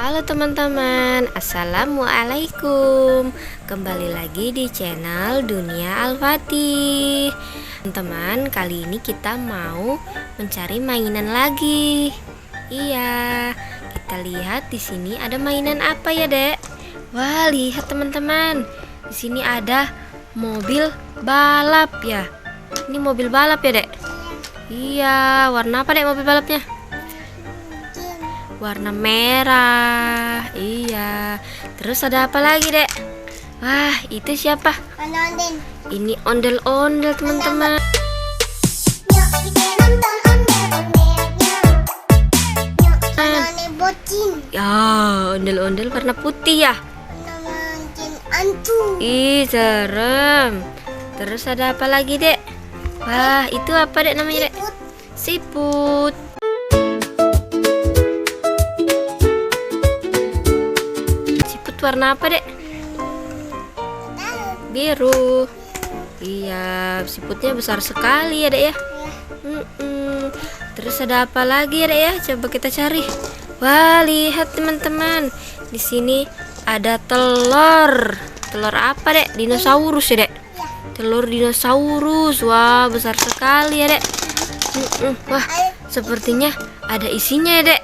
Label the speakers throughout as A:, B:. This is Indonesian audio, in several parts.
A: Halo teman-teman, assalamualaikum. Kembali lagi di channel Dunia Al-Fatih. Teman-teman, kali ini kita mau mencari mainan lagi. Iya, kita lihat di sini ada mainan apa ya, Dek? Wah, lihat teman-teman. Di sini ada mobil balap ya. Ini mobil balap ya, Dek? Iya, warna apa, Dek, mobil balapnya? Warna merah. Iya. Terus ada apa lagi, Dek? Wah, itu siapa?
B: Ondel.
A: Ini ondel-ondel, teman-teman.
B: Yuk kita nonton ondel-ondelnya. Yuk kita bocin.
A: Ya, ondel-ondel warna putih ya.
B: Nonton antu.
A: Ih, serem. Terus ada apa lagi, Dek? Wah, itu apa, Dek, namanya, Dek? Siput. Warna apa, Dek? Biru. Iya, siputnya besar sekali ya, Dek ya. Terus ada apa lagi ya, Dek ya? Coba kita cari. Wah, lihat teman-teman. Di sini ada telur. Telur apa, Dek? Dinosaurus ya, Dek? Telur dinosaurus. Wah, besar sekali ya, Dek. Wah, sepertinya ada isinya ya, Dek.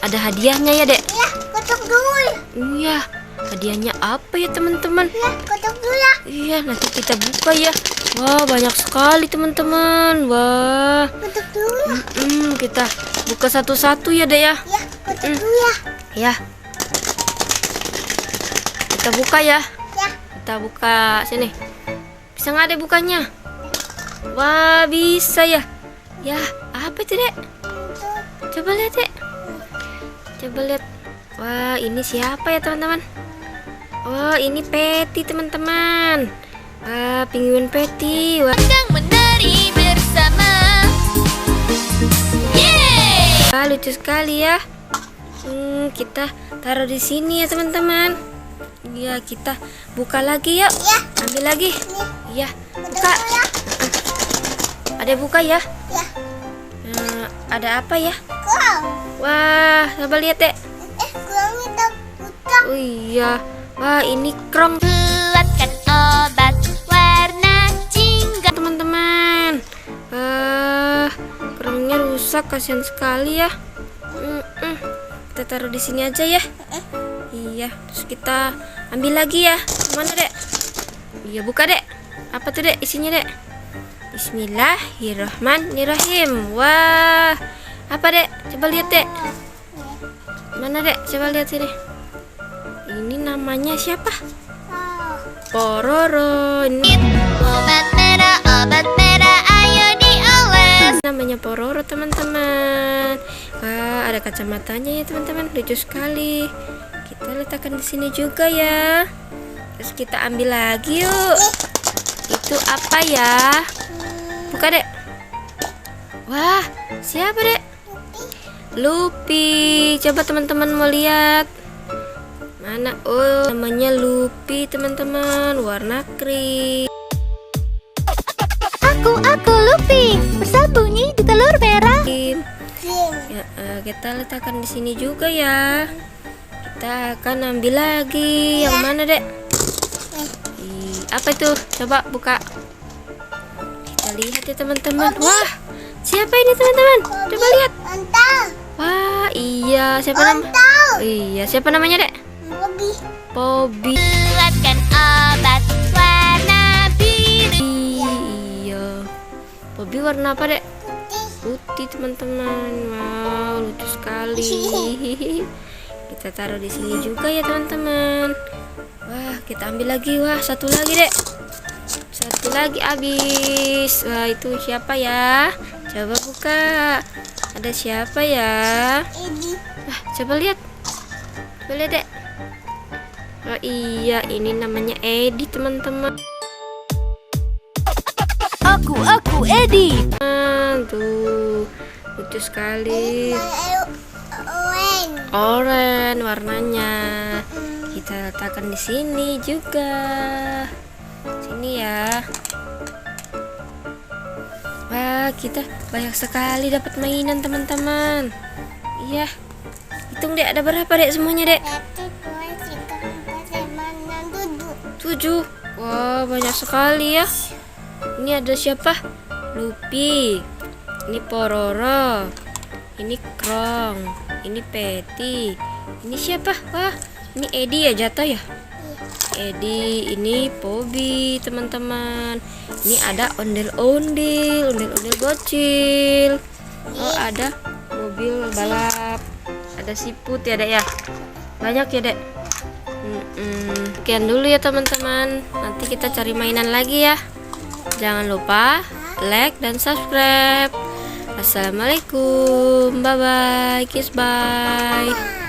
A: Ada hadiahnya ya, Dek.
B: Ya, kotak dulu.
A: Iya. Hadiahnya apa ya, teman-teman?
B: Ya, kotak dulu ya.
A: Iya, nanti kita buka ya. Wah, banyak sekali teman-teman. Wah.
B: Kotak dulu ya.
A: Kita buka satu-satu ya, Dek ya.
B: Ya, kotak dulu ya.
A: Ya. Kita buka ya.
B: Ya.
A: Kita buka sini. Bisa nggak, Dek, bukanya? Wah, bisa ya. Ya, apa itu, Dek? Coba lihat, Dek. Coba lihat. Wah, ini siapa ya, teman-teman? Oh, ini Patty, teman-teman. Wah, penguin Patty. Wah,
C: Sedang menari bersama. Yeay!
A: wah, lucu sekali ya. Kita taruh di sini ya, teman-teman. Ya, kita buka lagi yuk.
B: Ya.
A: Ambil lagi. Iya, buka.
B: Ya.
A: Ada buka ya.
B: Ya.
A: Ada apa ya?
B: Kau.
A: Wah, coba lihat, Dek.
B: Kurang itu kotak.
A: Oh iya. Wah, ini krong,
C: Buatkan obat warna jingga.
A: teman-teman. Kerongnya rusak, kasihan sekali ya. Kita taruh di sini aja ya. Iya, terus kita ambil lagi ya. Mana, Dek? Iya, buka, Dek. Apa tuh, Dek? Isinya, Dek? Bismillahirrahmanirrahim. Wah, apa, Dek? Coba lihat, Dek. Mana, Dek? Coba lihat sini. Ini namanya siapa? Pororo. Ini
C: Obat merah, ayo dioles.
A: namanya Pororo, teman-teman. Wah, ada kacamatanya ya, teman-teman. Lucu sekali. Kita letakkan di sini juga ya. Terus kita ambil lagi yuk. Itu apa ya? Buka, Dek. Wah, siapa, Dek? Luffy. Coba teman-teman mau lihat. Mana? Oh, namanya Luffy, teman-teman. Warna krim.
C: Aku Luffy, bersembunyi di telur merah.
A: Ya, kita letakkan di sini juga ya. Kita akan ambil lagi. Yang mana, Dek? Apa itu? Coba buka. Kita lihat ya, teman-teman. Wah, siapa ini, teman-teman? Coba lihat.
B: Ontol.
A: Wah, iya. Siapa nama?
B: Ontol.
A: Iya, siapa namanya, Dek?
B: Bobby.
A: Bobby.
C: Buatkan obat warna biru.
A: Iya. Bobby warna apa, Dek? Putih, teman-teman. Wow, lucu sekali. Kita taruh di sini juga ya, teman-teman. Wah, kita ambil lagi. Wah, satu lagi, Dek. Satu lagi habis. Wah, itu siapa ya? Coba buka. Ada siapa ya?
B: Ini.
A: Wah, coba lihat. Coba lihat, Dek. Oh iya, ini namanya Edi, teman-teman.
C: Aku Edi.
A: Tuh, lucu sekali.
B: Owen.
A: Oranye warnanya. Kita letakkan di sini juga. Sini ya. Wah, kita banyak sekali dapat mainan, teman-teman. Iya. Itu hitung dek, ada berapa dek semuanya dek?
B: 1, 2, 3, 4, 5, 6,
A: 7. Wah, banyak sekali ya. Ini ada siapa? Lupi. Ini Pororo. Ini Krong. Ini Peti. Ini siapa? Wah, ini Edi ya jatuh ya? Edi, ini Pobi teman-teman. Ini ada ondel-ondel, ondel-ondel bocil. Oh, ada mobil balap. Ada siput ya dek ya? Banyak ya dek? Sekian dulu ya teman-teman. Nanti kita cari mainan lagi ya. Jangan lupa like dan subscribe. Assalamualaikum. Bye bye. Kiss bye.